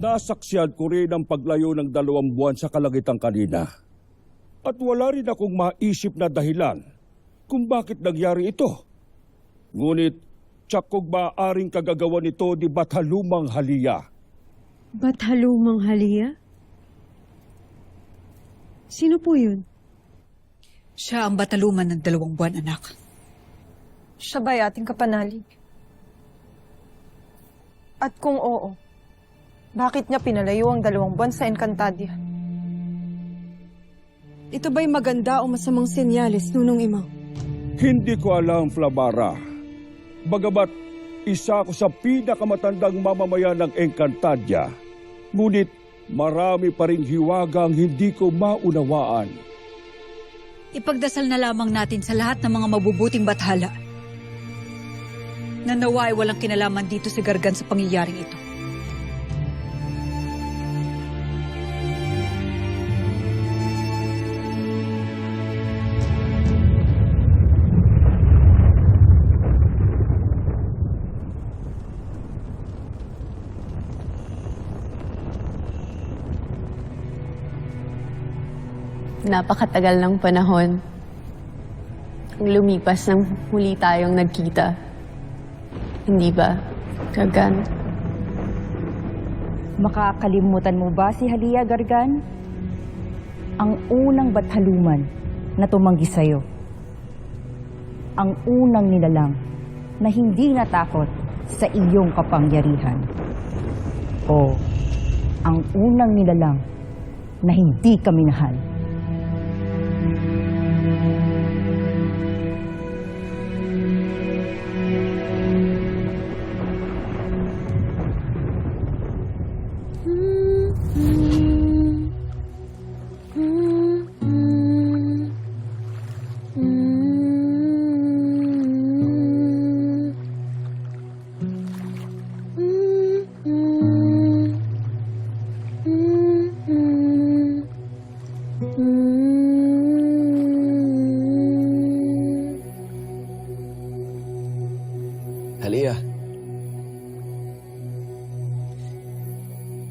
Nasaksiyan ko rin ang paglayo ng 2 buwan sa Kalangitan kanina. At wala rin akong maisip na dahilan kung bakit nangyari ito. Ngunit, tsak kong maaaring kagagawa nito ni Bathalumang Halia. Bathalumang Halia? Sino po yun? Siya ang bataluman ng 2 buwan, anak. Siya ba'y ating kapanalig? At kung oo, bakit niya pinalayo ang 2 buwan sa Encantadia? Ito ba'y maganda o masamang senyales, Nunong Ima? Hindi ko alam, Flamara. Bagamat isa ako sa pinakamatandang mamamayan ng Encantadia, ngunit marami pa ring hiwaga ang hindi ko maunawaan. Ipagdasal na lamang natin sa lahat ng mga mabubuting bathala na nawa ay walang kinalaman dito si Gargan sa pangyayaring ito. Napakatagal ng panahon ang lumipas nang huli tayong nagkita. Hindi ba, Gargan? Makakalimutan mo ba si Halia, Gargan? Ang unang bathaluman na tumanggi sa'yo. Ang unang nilalang na hindi natakot sa iyong kapangyarihan. O ang unang nilalang na hindi ka minahal. Halia,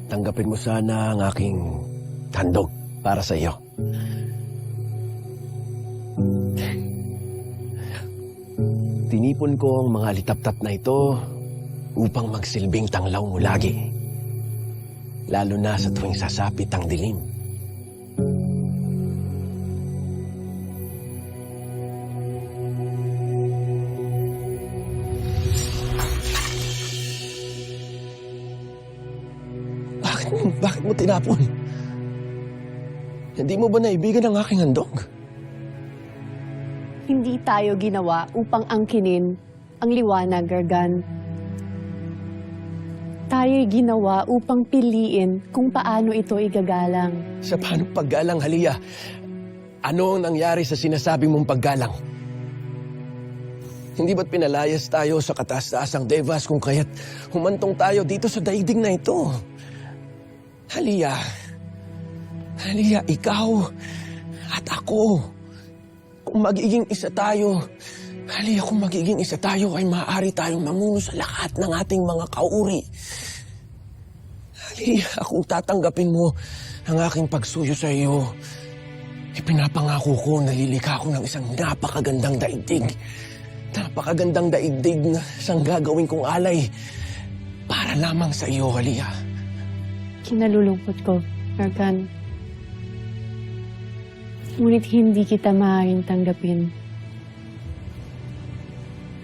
tanggapin mo sana ang aking handog para sa iyo. Tinipon ko ang mga litap-tap na ito upang magsilbing tanglaw mo lagi. Lalo na sa tuwing sasapit ang dilim. Bakit mo tinapon? Hindi mo ba naibigan ang aking handog? Hindi tayo ginawa upang angkinin ang liwanag, Gargan. Tayo'y ginawa upang piliin kung paano ito igagalang. Sa paano paggalang, Halia? Ano ang nangyari sa sinasabi mong paggalang? Hindi ba't pinalayas tayo sa kataas-taasang devas kung kaya't humantong tayo dito sa daigdig na ito? Halia, ikaw at ako. Kung magiging isa tayo, kung magiging isa tayo ay maaari tayong mamuno sa lahat ng ating mga kauri. Halia, kung tatanggapin mo ang aking pagsuyo sa iyo, ipinapangako ko na lilikha ko ng isang napakagandang daigdig. Napakagandang daigdig na isang gagawin kong alay para lamang sa iyo, Halia. Kinalulungkot ko, Gargan. Ngunit hindi kita maaaring tanggapin.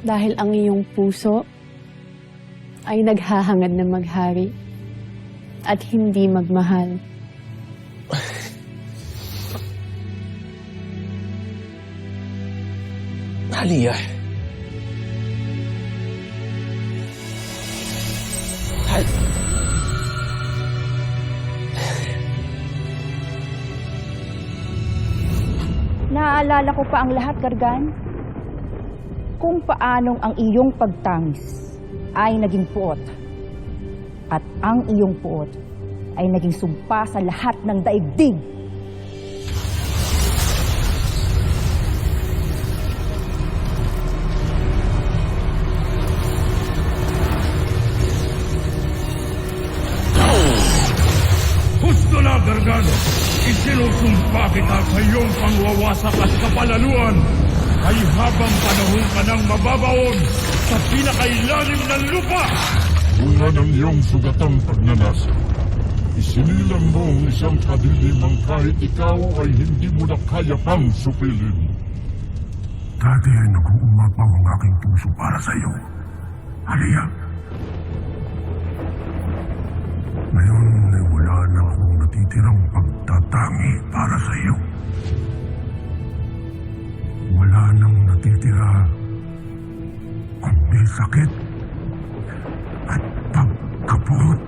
Dahil ang iyong puso ay naghahangad na maghari at hindi magmahal. Halia. Naaalala ko pa ang lahat, Gargan. Kung paanong ang iyong pagtangis ay naging puot. At ang iyong puot ay naging sumpa sa lahat ng daigdig. Sinampa kita sa iyong pangwawasak at kapalaluan ay habang panahon ka nang mababaon sa pinakailalim ng lupa. Bunga ng iyong sugatang pagnanasa. Isinilang mo ang isang kadilimang kahit ikaw ay hindi mo na kaya pang supilin. Dati ay nag-uumapang ang aking puso para sa iyo. Halia. Ngayon ay wala na akong natitirang pagtatangi para sa iyo. Wala nang natitira kundi sakit at pagkapot.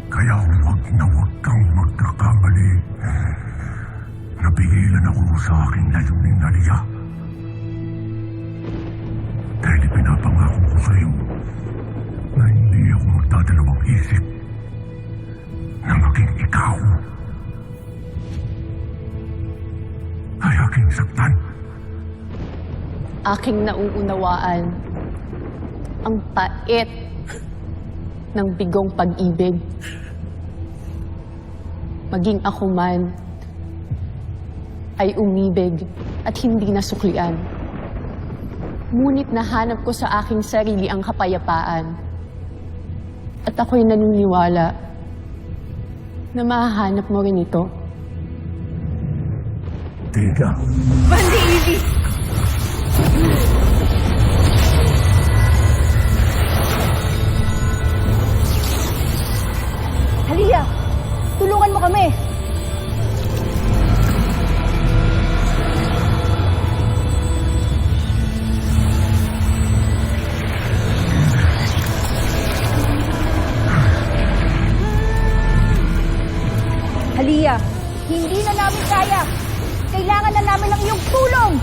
Kaya huwag na huwag kang magkakamali. Napigilan ako sa aking layunin, Halia. Dahil pinapangako ko sa iyo na hindi ako magdadalawang isip na maging ikaw ay aking saktan. Aking nauunawaan ang pait ng bigong pag-ibig. Maging ako man ay umibig at hindi nasuklian. Ngunit nahanap ko sa aking sarili ang kapayapaan. At ako'y naniniwala na mahahanap mo rin ito. Tina. Halia, tulungan mo kami! Halia, hindi na namin kaya. Kailangan na namin ng iyong tulong.